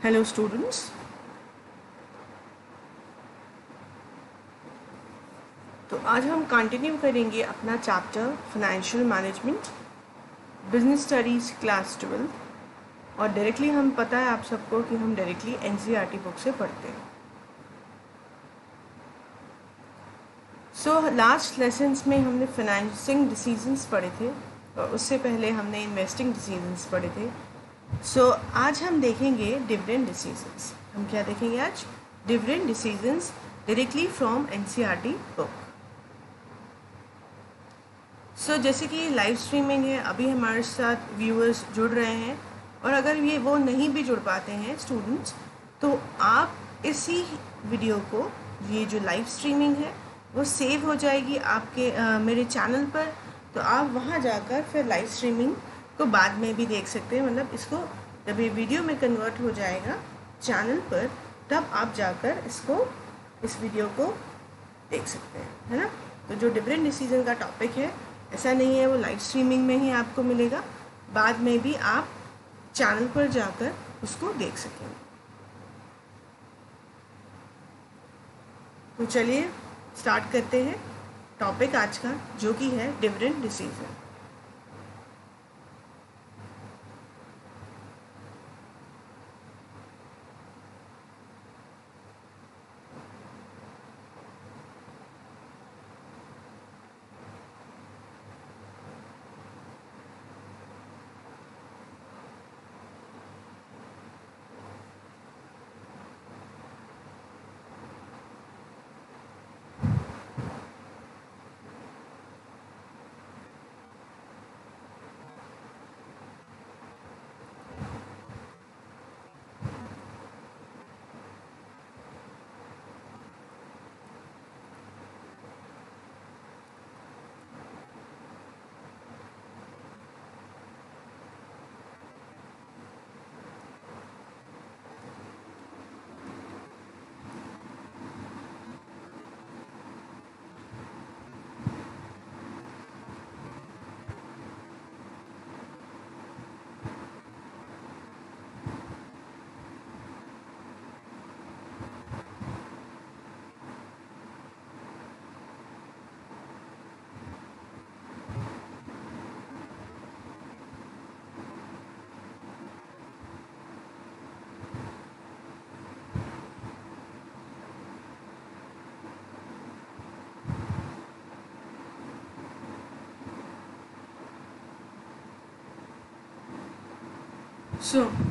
Hello students. तो आज हम कंटिन्यू करेंगे अपना chapter financial management business studies class 12 और डायरेक्टली हम पता है आप सबको कि हम डायरेक्टली एनसीईआरटी बुक से पढ़ते हैं। लास्ट लेसन्स में हमने फाइनेंसिंग डिसीजंस पढ़े थे और उससे पहले हमने इन्वेस्टिंग डिसीजंस पढ़े थे। आज हम देखेंगे डिविडेंड डिसीजंस। हम क्या देखेंगे आज? Dividend decisions directly from NCERT book. जैसे कि लाइव स्ट्रीमिंग है, अभी हमारे साथ व्यूअर्स जुड़ रहे हैं और अगर वो नहीं भी जुड़ पाते हैं स्टूडेंट्स, तो आप इसी वीडियो को, ये जो लाइव स्ट्रीमिंग है वो सेव हो जाएगी आपके मेरे चैनल पर। तो आप वहाँ जाकर फिर लाइव स्ट्रीमिंग को बाद में भी देख सकते हैं। मतलब इसको जब ये वीडियो में कन्वर्ट हो जाएगा चैनल पर, तब आप जाकर इस वीडियो को देख सकते हैं, है ना। तो जो डिविडेंड डिसीजन का टॉपिक है, ऐसा नहीं है वो लाइव स्ट्रीमिंग में ही आपको मिलेगा, बाद में भी आप चैनल पर जाकर उसको देख सकेंगे। तो चलिए स्टार्ट करते हैं टॉपिक आज का, जो कि है डिविडेंड डिसीजन।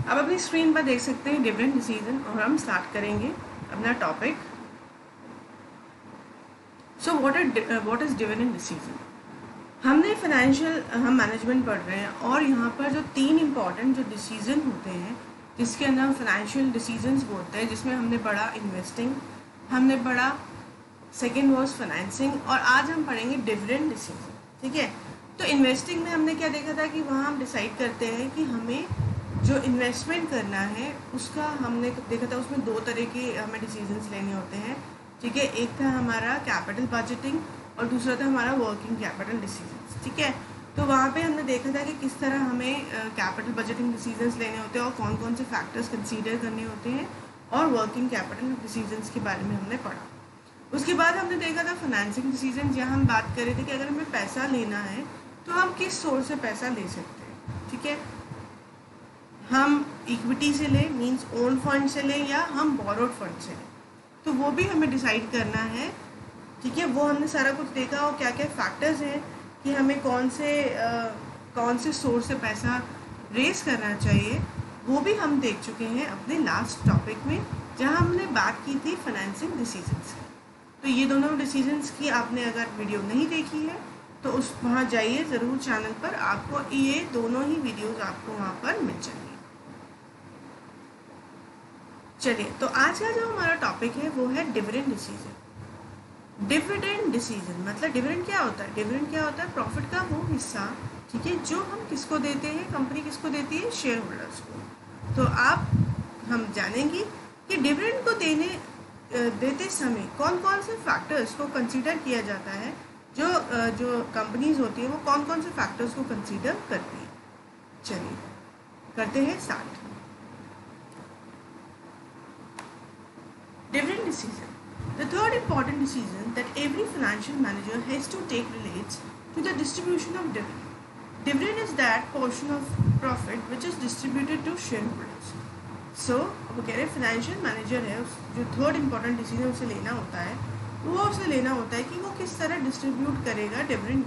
अब अपनी स्क्रीन पर देख सकते हैं डिविडेंड डिसीजन और हम स्टार्ट करेंगे अपना topic. What is dividend decision? हमने हम मैनेजमेंट पढ़ रहे हैं और यहाँ पर जो 3 इम्पॉर्टेंट जो डिसीजन होते हैं, जिसके अंदर हम फाइनेंशियल डिसीजंस बोलते हैं, जिसमें हमने पढ़ा इन्वेस्टिंग, हमने पढ़ा सेकेंड वॉज फाइनेंसिंग, और आज हम पढ़ेंगे डिविडेंड डिसीजन। ठीक है। तो इन्वेस्टिंग में हमने क्या देखा था कि वहाँ हम डिसाइड करते हैं कि हमें जो इन्वेस्टमेंट करना है उसका हमने देखा था, उसमें 2 तरह के हमें डिसीजंस लेने होते हैं। ठीक है। एक था हमारा कैपिटल बजटिंग और दूसरा था हमारा वर्किंग कैपिटल डिसीजंस। ठीक है। तो वहाँ पे हमने देखा था कि किस तरह हमें कैपिटल बजटिंग डिसीजंस लेने होते हैं और कौन कौन से फैक्टर्स कंसीडर करने होते हैं, और वर्किंग कैपिटल डिसीजंस के बारे में हमने पढ़ा। उसके बाद हमने देखा था फाइनेंसिंग डिसीजन, जहाँ हम बात कर रहे थे कि अगर हमें पैसा लेना है तो हम किस सोर्स से पैसा ले सकते हैं। ठीक है। हम इक्विटी से लें, मींस ओन फंड से लें, या हम बोरोड फंड से लें, तो वो भी हमें डिसाइड करना है। ठीक है। वो हमने सारा कुछ देखा और क्या क्या फैक्टर्स हैं कि हमें कौन से सोर्स से पैसा रेस करना चाहिए, वो भी हम देख चुके हैं अपने लास्ट टॉपिक में, जहाँ हमने बात की थी फाइनेंसिंग डिसीजंस की। तो ये दोनों डिसीजंस की आपने अगर वीडियो नहीं देखी है तो वहाँ जाइए ज़रूर चैनल पर, आपको ये दोनों ही वीडियोज़ आपको वहाँ पर मिल जाएंगे। चलिए, तो आज का जो हमारा टॉपिक है वो है डिविडेंड डिसीजन। डिविडेंड डिसीजन मतलब डिविडेंड क्या होता है? डिविडेंड क्या होता है? प्रॉफिट का वो हिस्सा, ठीक है, जो हम किसको देते हैं, कंपनी किसको देती है? शेयर होल्डर्स को। तो हम जानेंगे कि डिविडेंड को देते समय कौन कौन से फैक्टर्स को कंसीडर किया जाता है, जो कंपनीज होती है वो कौन कौन से फैक्टर्स को कंसीडर करती है। चलिए करते हैं start. decision. The third important decision that every financial manager has to take relates to the distribution of dividend. Dividend is that portion of profit which is distributed to shareholders. So अब कह रहे financial manager है, जो third important decision उसे लेना होता है वो उसे लेना होता है कि वो किस तरह डिस्ट्रीब्यूट करेगा डिविडेंड।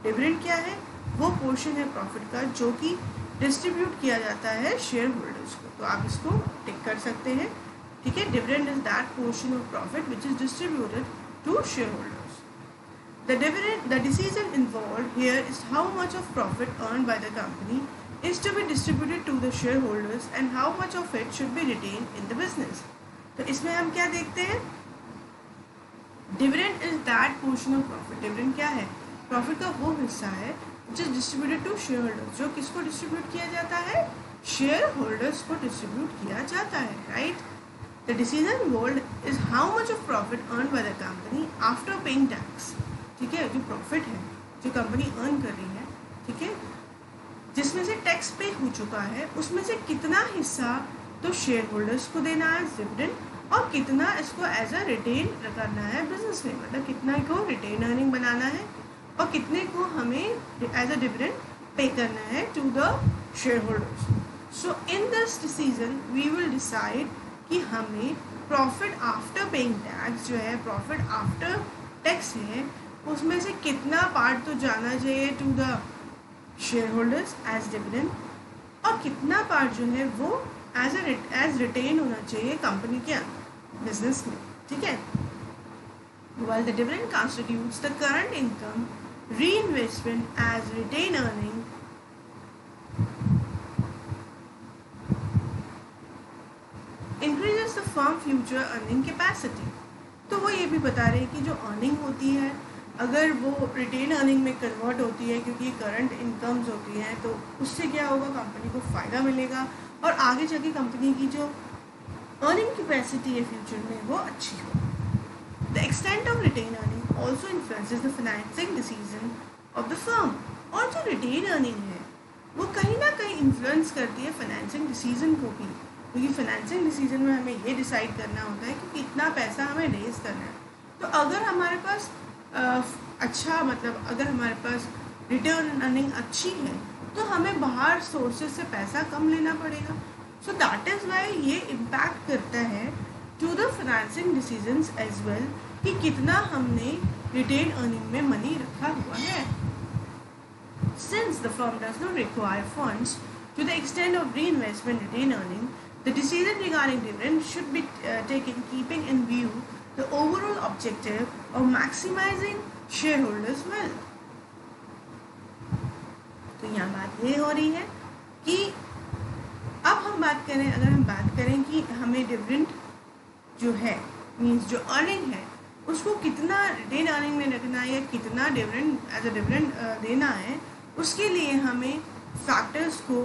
डिविडेंड क्या है? वो पोर्शन है प्रॉफिट का जो कि डिस्ट्रीब्यूट किया जाता है शेयर होल्डर्स को। तो आप इसको टिक कर सकते हैं, ठीक है। Dividend is that portion of profit which is distributed to share holders. The decision involved here is how much of profit earned by the company is to be distributed to the shareholders and how much of it should be retained in the business. तो इसमें हम क्या देखते हैं? Dividend is that portion of profit. Dividend क्या है? Profit का वो हिस्सा है जो डिस्ट्रीब्यूटेड टू शेयर होल्डर्स। जो किसको डिस्ट्रीब्यूट किया जाता है? शेयर होल्डर्स को डिस्ट्रीब्यूट किया जाता है, right. The decision involved is how much of profit earn by the company after paying tax. ठीक है, जो प्रॉफिट है जो कंपनी अर्न कर रही है, ठीक है, जिसमें से टैक्स पे हो चुका है, उसमें से कितना हिस्सा तो शेयर होल्डर्स को देना है डिविडेंड और कितना इसको एज अ रिटेन करना है बिजनेस में। मतलब कितना को रिटेन अर्निंग बनाना है और कितने को हमें एज अ डिविडेंड पे करना है to the share holders. So in this decision we will decide कि हमें प्रॉफिट आफ्टर पेइंग टैक्स जो है, प्रॉफिट आफ्टर टैक्स है, उसमें से कितना पार्ट तो जाना चाहिए to the share holders as dividend और कितना पार्ट जो है वो एज रिटेन होना चाहिए कंपनी के बिजनेस में, ठीक है। While the dividend constitutes the current income, reinvestment as retained earning increases the firm future earning capacity. तो वो ये भी बता रहे हैं कि जो अर्निंग होती है अगर वो रिटेन अर्निंग में कन्वर्ट होती है, क्योंकि करंट इनकम्स होती हैं, तो उससे क्या होगा? कंपनी को फ़ायदा मिलेगा और आगे जाके कंपनी की जो अर्निंग कैपेसिटी है फ्यूचर में वो अच्छी हो। The extent of retain earning also influences the financing decision of the firm. और जो रिटेन अर्निंग है वो कहीं ना कहीं इन्फ्लुएंस करती है फाइनेंसिंग डिसीजन को भी, क्योंकि फाइनेंसिंग डिसीजन में हमें ये डिसाइड करना होता है कि कितना पैसा हमें रेज करना है। तो अगर हमारे पास अच्छा, मतलब अगर हमारे पास रिटर्न अर्निंग अच्छी है तो हमें बाहर सोर्सेज से पैसा कम लेना पड़ेगा। सो दैट इज़ वाई ये इम्पैक्ट करता है to the financing decisions as well कि कितना हमने रिटेन अर्निंग में मनी रखा हुआ है। Since the firm does not require funds to the extent of reinvestment retain earning, the decision regarding dividend should be taken keeping in view the overall objective of maximizing shareholders' wealth. तो यहाँ बात ये हो रही है कि अब हम बात करें, अगर हम बात करें कि हमें डिविडेंड जो है मीन्स जो अर्निंग है उसको कितना रिटेन अर्निंग में रखना है या कितना डिविडेंड एज अ डिविडेंड देना है, उसके लिए हमें फैक्टर्स को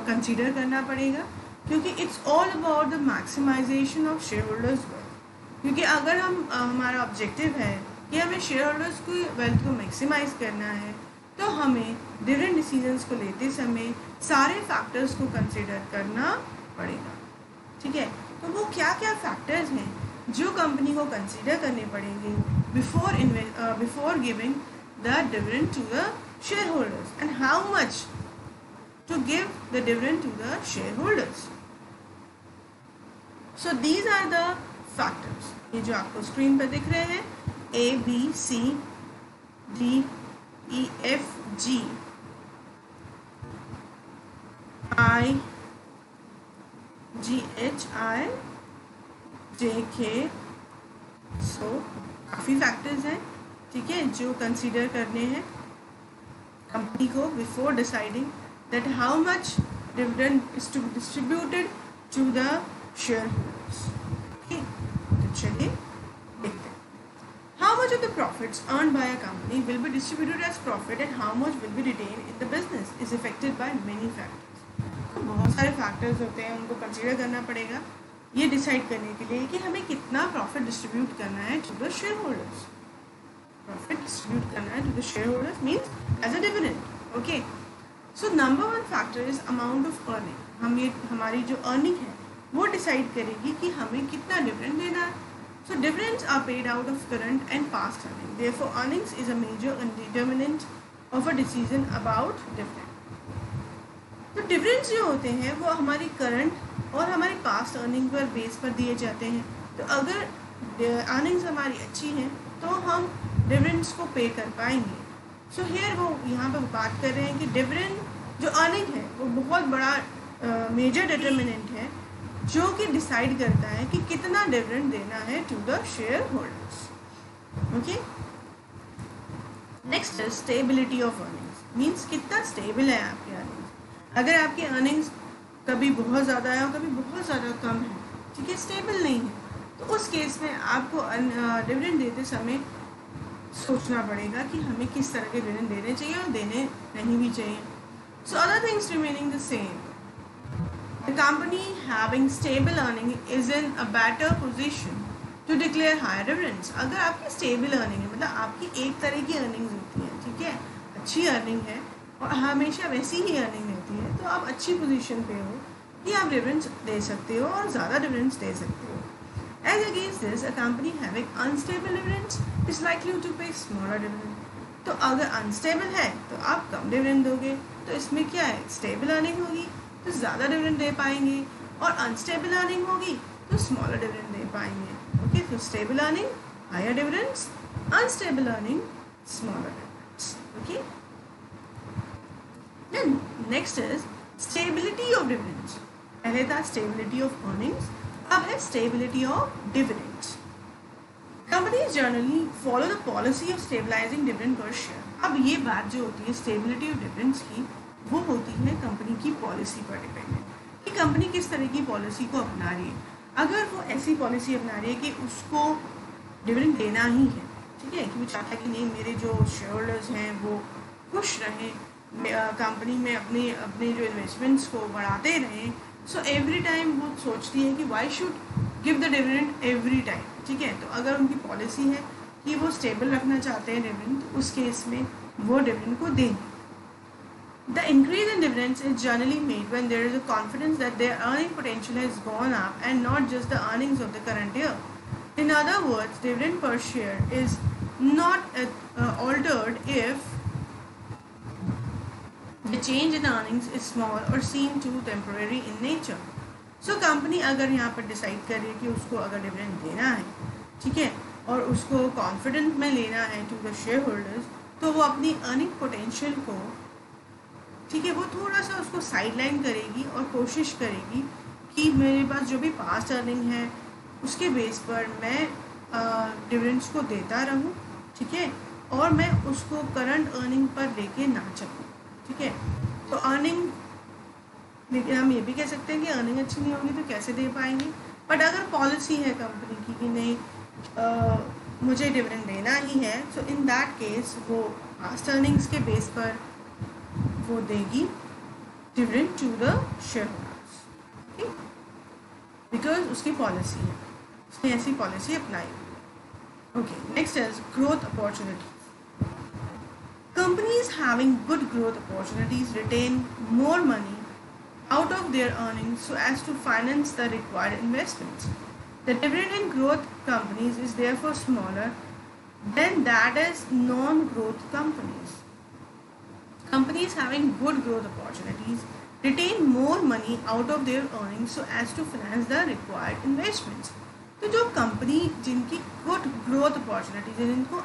कंसीडर करना पड़ेगा, क्योंकि it's all about the maximization of share holders wealth. क्योंकि अगर हम हमारा ऑब्जेक्टिव है कि हमें शेयर होल्डर्स की वेल्थ को मैक्सिमाइज करना है तो हमें डिविडेंड डिसीजंस को लेते समय सारे फैक्टर्स को कंसीडर करना पड़ेगा, ठीक है। तो वो क्या क्या फैक्टर्स हैं जो कंपनी को कंसीडर करने पड़ेंगे before giving the dividend to the share holders and how much to give the dividend to the shareholders. So these are the factors. ये जो आपको स्क्रीन पर दिख रहे हैं A, B, C, D, E, F, G, I, G, H, I, J, K. So काफ़ी factors हैं, ठीक है, जो कंसीडर करने हैं कंपनी को before deciding that how much dividend is to be distributed to the shareholders. Okay, तो चलिए देखते हैं. How much of the profits earned by a company will be distributed as profit and how much will be retained in the business is affected by many factors. तो बहुत सारे factors होते हैं, उनको कंसीडर करना पड़ेगा ये डिसाइड करने के लिए कि हमें कितना प्रॉफिट डिस्ट्रीब्यूट करना है to the share holders. Profit distribute करना है to the share holders means as a dividend, okay. So number one factor is amount of earning. हम ये हमारी जो अर्निंग है वो डिसाइड करेगी कि हमें कितना डिविडेंड देना है. So dividends are paid out of current and past earnings. Therefore, earnings is a major determinant of a decision about dividend. तो डिविडेंड्स जो होते हैं वो हमारी करंट और हमारी पास्ट अर्निंग पर बेस पर दिए जाते हैं. तो अगर अर्निंग्स हमारी अच्छी हैं तो हम डिविडेंड्स को पे कर पाएंगे. सो हियर वो यहाँ पर बात कर रहे हैं कि डिविडेंड जो अर्निंग है वो बहुत बड़ा मेजर डिटर्मिनेंट है जो कि डिसाइड करता है कि कितना डिविडेंड देना है to the share holders. Okay, next है स्टेबिलिटी ऑफ अर्निंग्स. मीन्स कितना स्टेबल है आपकी अर्निंग्स. अगर आपकी अर्निंग्स कभी बहुत ज़्यादा है और कभी बहुत ज़्यादा कम है, ठीक है, स्टेबल नहीं है, तो उस केस में आपको डिविडेंड देते समय सोचना पड़ेगा कि हमें किस तरह के डिविडेंड देने चाहिए और देने नहीं भी चाहिए. So other things remaining the same. The company having stable earning is in a better position to declare higher dividends. अगर आपकी stable earning है, मतलब आपकी एक तरह की earnings होती है, ठीक है, अच्छी earning है और हमेशा वैसी ही earning रहती है, तो आप अच्छी position पे हो कि आप dividends दे सकते हो और ज़्यादा dividends दे सकते हो. As against this, a company having unstable dividends is likely to pay smaller dividend. तो अगर unstable है तो आप कम dividend दोगे. तो इसमें क्या है, stable earning होगी तो ज़्यादा डिविडेंड दे पाएंगे और अनस्टेबल अर्निंग होगी तो स्मॉलर डिविडेंड दे पाएंगे. ओके, तो stable earning higher dividends, unstable earning smaller dividends. Okay, then next is stability of dividends. पहले था स्टेबिलिटी ऑफ अर्निंग्स, अब है stability of dividends. Companies generally follow the policy of stabilizing dividend per share. अब ये बात जो होती है स्टेबिलिटी ऑफ डिविडेंड्स की, वो होती है कंपनी की पॉलिसी पर डिपेंडेंट कि कंपनी किस तरह की पॉलिसी को अपना रही है. अगर वो ऐसी पॉलिसी अपना रही है कि उसको डिविडेंड देना ही है, ठीक है, कि वो चाहता है कि नहीं मेरे जो शेयर होल्डर्स हैं वो खुश रहें, कंपनी में अपने अपने जो इन्वेस्टमेंट्स को बढ़ाते रहें, सो एवरी टाइम वो सोचती है कि why should give the dividend every time. ठीक है, तो अगर उनकी पॉलिसी है कि वो स्टेबल रखना चाहते हैं डिविडेंड, तो उस केस में वो डिविडेंड को देंगे. The increase in dividends is generally made when there is a confidence that their earning potential has gone up and not just the earnings of the current year. In other words, dividend per share is not altered if the change in earnings is small or seem too temporary in nature. So company अगर यहाँ पर decide कर रही है कि उसको अगर dividend देना है, ठीक है, और उसको confident में लेना है to the shareholders, तो वो अपनी earning potential को, ठीक है, वो थोड़ा सा उसको साइडलाइन करेगी और कोशिश करेगी कि मेरे पास जो भी पास्ट अर्निंग है उसके बेस पर मैं डिविडेंड्स को देता रहूं, ठीक है, और मैं उसको करंट अर्निंग पर लेके ना चलूँ. ठीक है, तो अर्निंग, लेकिन हम ये भी कह सकते हैं कि अर्निंग अच्छी नहीं होगी तो कैसे दे पाएंगे. बट अगर पॉलिसी है कंपनी की कि नहीं मुझे डिविडेंड देना ही है, सो इन दैट केस वो पास्ट अर्निंग्स के बेस पर वो देगी dividend to the share holders, ठीक, बिकॉज उसकी पॉलिसी है, उसने ऐसी पॉलिसी अपनाई हुई है. Okay, next is growth opportunities. Companies having good growth opportunities retain more money out of their earnings so as to finance the required investments. The dividend in growth companies is therefore smaller than that as non-growth companies. Companies having good growth opportunities retain more money out of their earnings so as to finance the required investments. तो जो company जिनकी good growth opportunities है, जिनको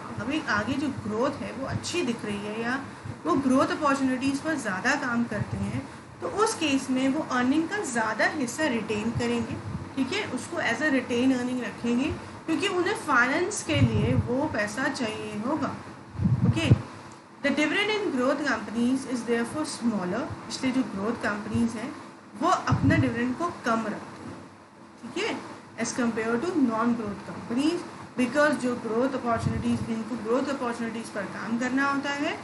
आगे जो growth है वो अच्छी दिख रही है या वो ग्रोथ अपॉर्चुनिटीज़ पर ज़्यादा काम करते हैं, तो उस केस में वो अर्निंग का ज़्यादा हिस्सा रिटेन करेंगे. ठीक है, उसको एज अ रिटेन अर्निंग रखेंगे क्योंकि उन्हें फाइनेंस के लिए वो पैसा चाहिए होगा. Okay, the dividend in growth companies is therefore smaller. इसलिए जो ग्रोथ कंपनीज हैं वो अपना डिविडेंड को कम रखती हैं, ठीक है, as compare to non growth companies, because जो ग्रोथ अपॉर्चुनिटीज़, जिनको ग्रोथ अपॉर्चुनिटीज़ पर काम करना होता है,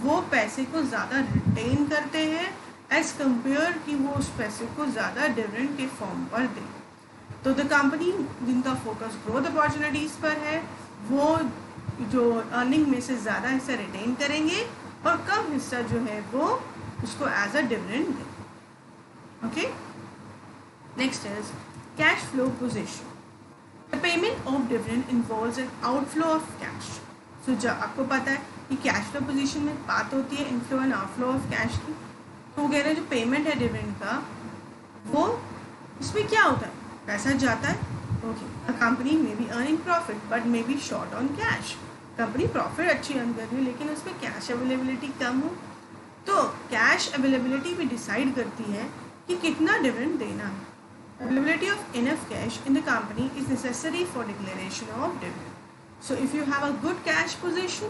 वो पैसे को ज़्यादा रिटेन करते हैं एज कम्पेयर कि वो उस पैसे को ज़्यादा डिविडेंड के फॉर्म पर दें. तो द कंपनी जिनका फोकस ग्रोथ अपॉर्चुनिटीज़ पर है वो जो अर्निंग में से ज़्यादा हिस्सा रिटेन करेंगे और कम हिस्सा जो है वो उसको एज अ डिविडेंड दें. Okay, next is Cash flow position. The payment of dividend involves an outflow of cash. So जब आपको पता है कि कैश फ्लो पोजीशन में बात होती है inflow and outflow of cash की, तो कह रहे हैं जो पेमेंट है डिविडेंड का वो उसमें क्या होता है, पैसा जाता है. Okay, a company may be earning profit but may be short on cash. Company profit अच्छी अर्न कर रही है लेकिन उसमें कैश अवेलेबिलिटी कम हो, तो कैश अवेलेबिलिटी भी डिसाइड करती है कि कितना डिविडेंड देना है. Availability of enough cash in the company is necessary for declaration of dividend. So if you have a good cash position,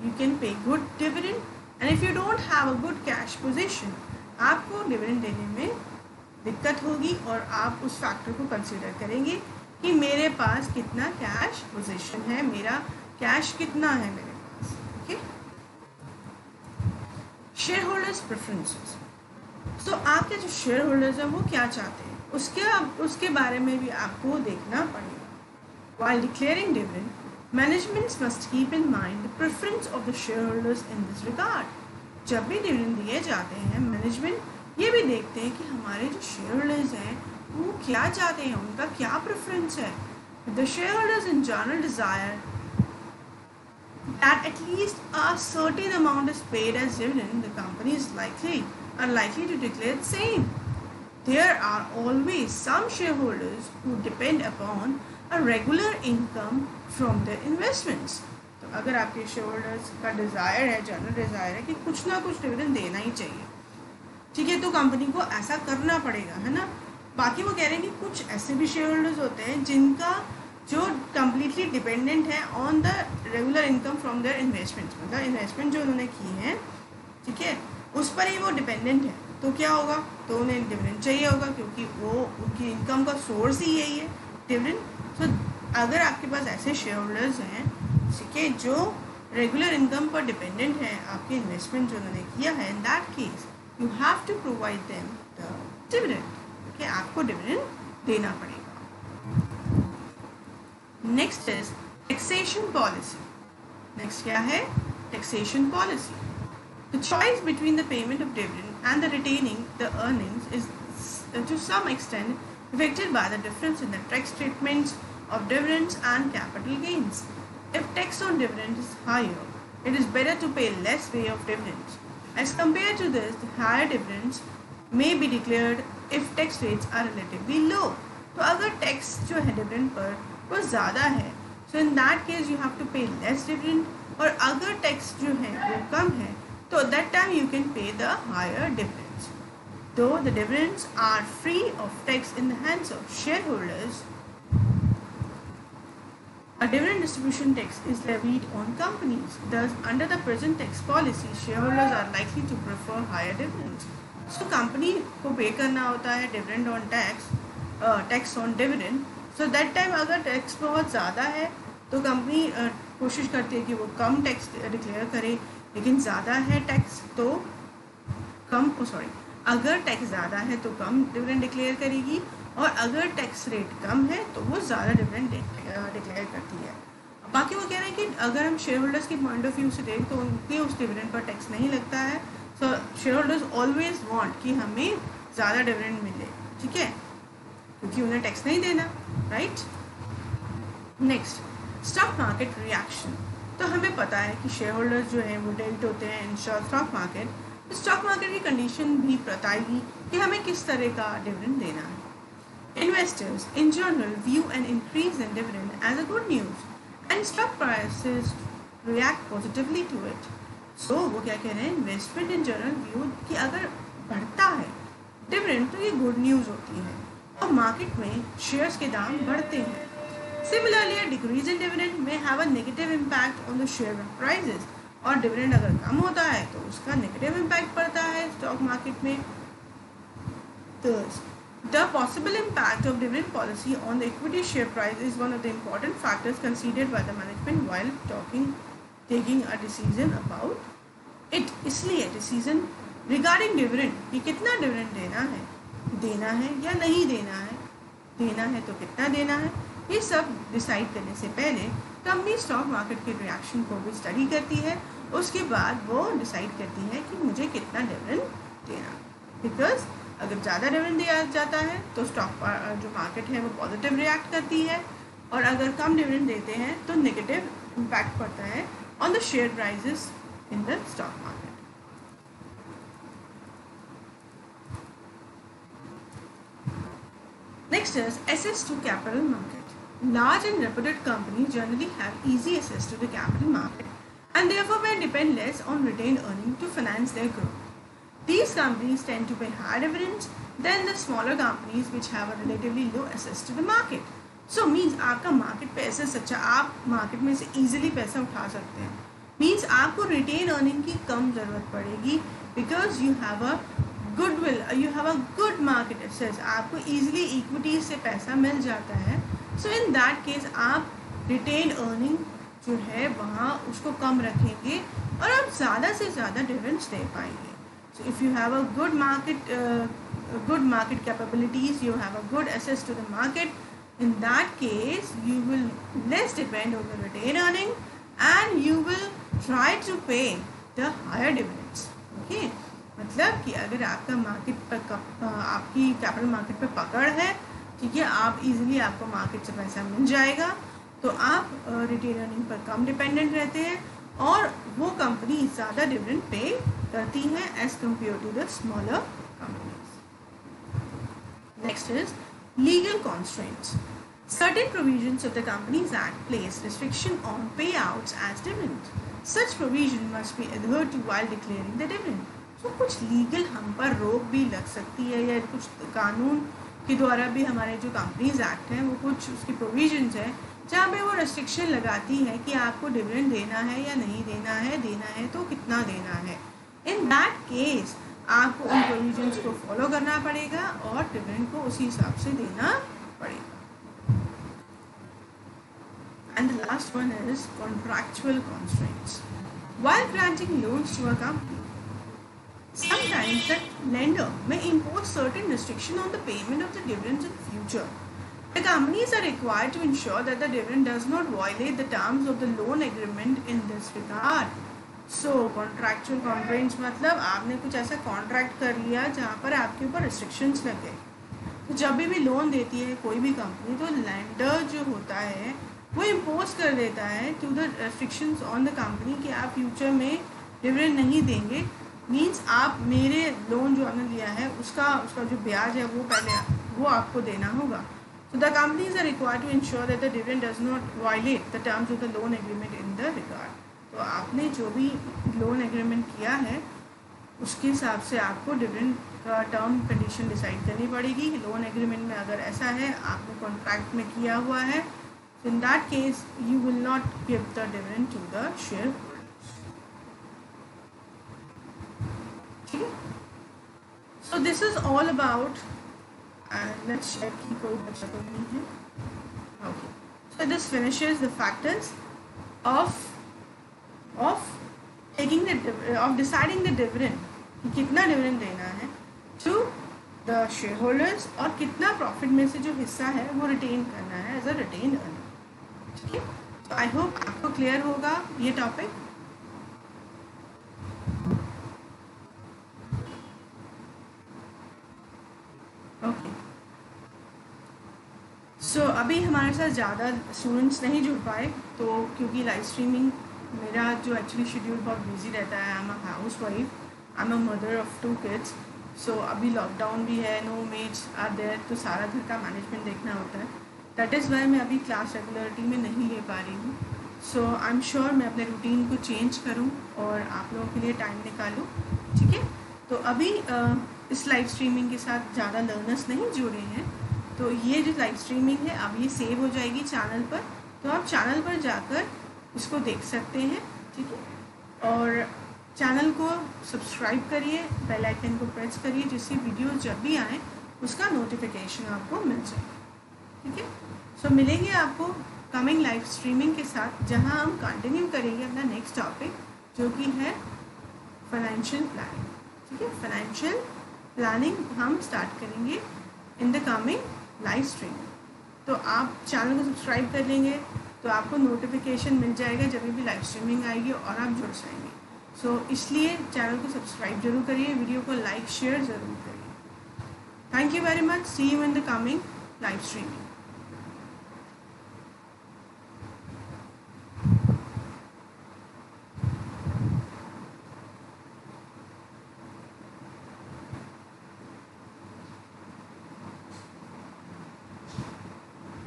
you can pay good dividend, and if you don't have a good cash position, आपको dividend देने में दिक्कत होगी और आप उस factor को consider करेंगे कि मेरे पास कितना कैश पोजीशन है, मेरा कैश कितना है मेरे पास. Okay, shareholders preferences. तो आपके जो शेयर होल्डर्स हैं वो क्या चाहते हैं उसके बारे में भी आपको देखना पड़ेगा. While declaring dividend, management must keep in mind the preference of the shareholders in this regard. जब भी डिविडेंड दिए जाते हैं मैनेजमेंट ये भी देखते हैं कि हमारे जो शेयर होल्डर्स हैं वो क्या चाहते हैं, उनका क्या प्रेफरेंस है. The shareholders in general desire that at least a certain amount is paid as dividend, the company is likely to declare the same. There are always some shareholders who depend upon a regular income from their investments. तो अगर आपके share holders का desire है, general desire है कि कुछ ना कुछ डिविडेंड देना ही चाहिए, ठीक है, तो कंपनी को ऐसा करना पड़ेगा, है ना. बाकी वो कह रहे हैं कि कुछ ऐसे भी शेयर होल्डर्स होते हैं जिनका जो कम्प्लीटली डिपेंडेंट है on the regular income from their investments. मतलब इन्वेस्टमेंट जो उन्होंने की है, ठीक है, उस पर ही वो डिपेंडेंट है. तो क्या होगा, तो उन्हें डिविडेंड चाहिए होगा क्योंकि वो उनकी इनकम का सोर्स ही यही है डिविडेंड. सो अगर आपके पास ऐसे शेयर होल्डर्स हैं, ठीक है, जो रेगुलर इनकम पर डिपेंडेंट हैं आपके इन्वेस्टमेंट जो उन्होंने किया है, in that case you have to provide them the dividend. Okay, आपको डिविडेंड देना पड़ेगा. Next is taxation policy. Next क्या है, taxation policy. The choice between the payment of dividend and the retaining the earnings is to some extent affected by the difference in the tax treatments of dividends and capital gains. If tax on dividends is higher, it is better to pay less way of dividends. As compared to this, the higher dividends may be declared if tax rates are relatively low. तो अगर tax जो है dividend पर वो ज़्यादा है, so in that case you have to pay less dividend. और अगर tax जो है वो कम है, so at that time you can pay the higher dividends. Though the dividends are free of tax in the hands of shareholders, a dividend distribution tax is levied on companies. Thus, under the present tax policy, shareholders are likely to prefer higher dividends. So, company को pay करना होता है dividend on tax on dividend. So that time अगर tax बहुत ज़्यादा है तो company कोशिश करती है कि वो कम टैक्स डिक्लेयर करे, लेकिन ज़्यादा है टैक्स तो अगर टैक्स ज़्यादा है तो कम डिविडेंड डिक्लेयर करेगी, और अगर टैक्स रेट कम है तो वो ज़्यादा डिविडेंड डिक्लेयर करती है. बाकी वो कह रहे हैं कि अगर हम शेयर होल्डर्स के पॉइंट ऑफ व्यू से देखें तो उनके उस डिविडेंड पर टैक्स नहीं लगता है. सो शेयर होल्डर्स ऑलवेज वांट कि हमें ज़्यादा डिविडेंड मिले, ठीक है, क्योंकि उन्हें टैक्स नहीं देना, right. Next, stock market reaction. तो हमें पता है कि शेयर होल्डर्स जो हैं वो डेल्ट होते हैं इन स्टॉक मार्केट. तो स्टॉक मार्केट की कंडीशन भी बताएगी कि हमें किस तरह का डिविडेंड देना है. Investors in general view an increase in dividend as a good news and stock prices react positively to it. So वो क्या कह रहे हैं, इन्वेस्टमेंट इन जनरल व्यू कि अगर बढ़ता है डिविडेंड तो ये गुड न्यूज़ होती है और मार्केट में शेयर्स के दाम बढ़ते हैं. Similarly, a decrease in dividend may have a negative impact on the share prices. और डिविडेंड अगर कम होता है तो उसका नेगेटिव इम्पैक्ट पड़ता है स्टॉक मार्केट में. The possible impact of dividend policy on the equity share price is one of the important factors considered by the management while taking a decision about it. इसलिए decision regarding dividend कि कितना dividend देना है या नहीं देना है तो कितना देना है, ये सब डिसाइड करने से पहले कंपनी स्टॉक मार्केट के रिएक्शन को भी स्टडी करती है. उसके बाद वो डिसाइड करती है कि मुझे कितना डिविडेंड देना, बिकॉज अगर ज़्यादा डिविडेंड दिया जाता है तो स्टॉक जो मार्केट है वो पॉजिटिव रिएक्ट करती है, और अगर कम डिविडेंड देते हैं तो नेगेटिव इम्पैक्ट पड़ता है on the share prices in the stock market. Next is access to capital market. Large and reputed companies generally have easy access to the capital market and therefore may depend less on retained earnings to finance their growth. These companies tend to pay higher dividends than the smaller companies which have a relatively low access to the market. So means आपका market पे ऐसे सच्चा आप market में से easily पैसा उठा सकते हैं. Means आपको रिटेन अर्निंग की कम ज़रूरत पड़ेगी because you have a goodwill, you have a good market access, आपको ईजिली इक्विटीज से पैसा मिल जाता है. सो इन दैट केस आप रिटेन अर्निंग जो है वहाँ उसको कम रखेंगे और आप ज़्यादा से ज़्यादा डिविडेंड्स दे पाएंगे. So if you have a good market capabilities, you have a good access to the market, in that case you will less depend on the retain earning and you will try to pay the higher dividends. Okay, मतलब कि अगर आपका market पर आपकी capital market पे पकड़ है, ठीक है, आप इजीली आपको मार्केट से पैसा मिल जाएगा, तो आप रिटेन अर्निंग पर कम डिपेंडेंट रहते हैं और वो कंपनी ज़्यादा डिविडेंड पे करती हैं as compare to the smaller companies. Next is legal constraints. Certain provisions of the Companies Act place restriction on payouts as dividends. Such provision must be adhered to while declaring the dividend. तो कुछ legal हम पर रोक भी लग सकती है या कुछ कानून के द्वारा भी हमारे जो कंपनीज एक्ट है वो कुछ उसकी प्रोविजंस है जहाँ पे वो रेस्ट्रिक्शन लगाती है कि आपको डिविडेंड देना है या नहीं देना है तो कितना देना है. इन दैट केस आपको उन प्रोविजंस को फॉलो करना पड़ेगा और डिविडेंड को उसी हिसाब से देना पड़ेगा. And the last one is contractual constraints. While granting loans to a company, sometimes the lender may impose certain restriction on the payment of the dividends in future. The companies are required to ensure that the dividend does not violate the terms of the loan agreement in this regard. So contractual constraints मतलब आपने कुछ ऐसा contract कर लिया जहाँ पर आपके ऊपर restrictions लगे. तो जब भी लोन देती है कोई भी कंपनी तो lender जो होता है वो इम्पोज कर देता है to the restrictions on the company कि आप फ्यूचर में डिविडेंड नहीं देंगे. मीन्स आप मेरे लोन जो आपने लिया है उसका जो ब्याज है वो आपको देना होगा. So the companies are required to ensure that the dividend does not violate the terms of the loan agreement in the regard. तो आपने जो भी लोन एग्रीमेंट किया है उसके हिसाब से आपको डिविडेंड का टर्म कंडीशन डिसाइड करनी पड़ेगी. लोन एग्रीमेंट में अगर ऐसा है आपने कॉन्ट्रैक्ट में किया हुआ है, in that case you will not give the dividend to the shareholders. Okay, so this is all about let's check ki koi bacha to nahi hai. Okay, so this finishes the factors of taking of deciding the dividend कि कितना dividend देना है to the shareholders और कितना profit में से जो हिस्सा है वो retain करना है as a retained earning. ठीक है, तो आई होप आपको क्लियर होगा ये टॉपिक. ओके, सो अभी हमारे साथ ज़्यादा स्टूडेंट्स नहीं जुड़ पाए तो क्योंकि लाइव स्ट्रीमिंग मेरा जो एक्चुअली शेड्यूल बहुत बिजी रहता है. I am a house wife, I am a mother of 2 kids. सो अभी लॉकडाउन भी है, नो मेड्स आर देयर, तो सारा घर का मैनेजमेंट देखना होता है. दैट इज़ वाई मैं अभी क्लास रेगुलरिटी में नहीं ले पा रही हूँ. सो आई एम श्योर मैं अपने रूटीन को चेंज करूँ और आप लोगों के लिए टाइम निकालूँ. ठीक है, तो अभी इस लाइव स्ट्रीमिंग के साथ ज़्यादा लर्नर्स नहीं जुड़े हैं, तो ये जो लाइव स्ट्रीमिंग है अब ये सेव हो जाएगी चैनल पर, तो आप चैनल पर जाकर इसको देख सकते हैं. ठीक है, और चैनल को सब्सक्राइब करिए, बेल आइकन को प्रेस करिए जिससे वीडियो जब भी आए उसका नोटिफिकेशन आपको मिल जाए. ठीक है, सो मिलेंगे आपको कमिंग लाइव स्ट्रीमिंग के साथ जहां हम कंटिन्यू करेंगे अपना नेक्स्ट टॉपिक जो कि है फाइनेंशियल प्लानिंग. ठीक है, फाइनेंशियल प्लानिंग हम स्टार्ट करेंगे in the coming live streaming. तो आप चैनल को सब्सक्राइब कर लेंगे तो आपको नोटिफिकेशन मिल जाएगा जब भी लाइव स्ट्रीमिंग आएगी और आप जुड़ जाएंगे. सो इसलिए चैनल को सब्सक्राइब जरूर करिए, वीडियो को लाइक शेयर ज़रूर करिए. Thank you very much. See you in the coming live streaming.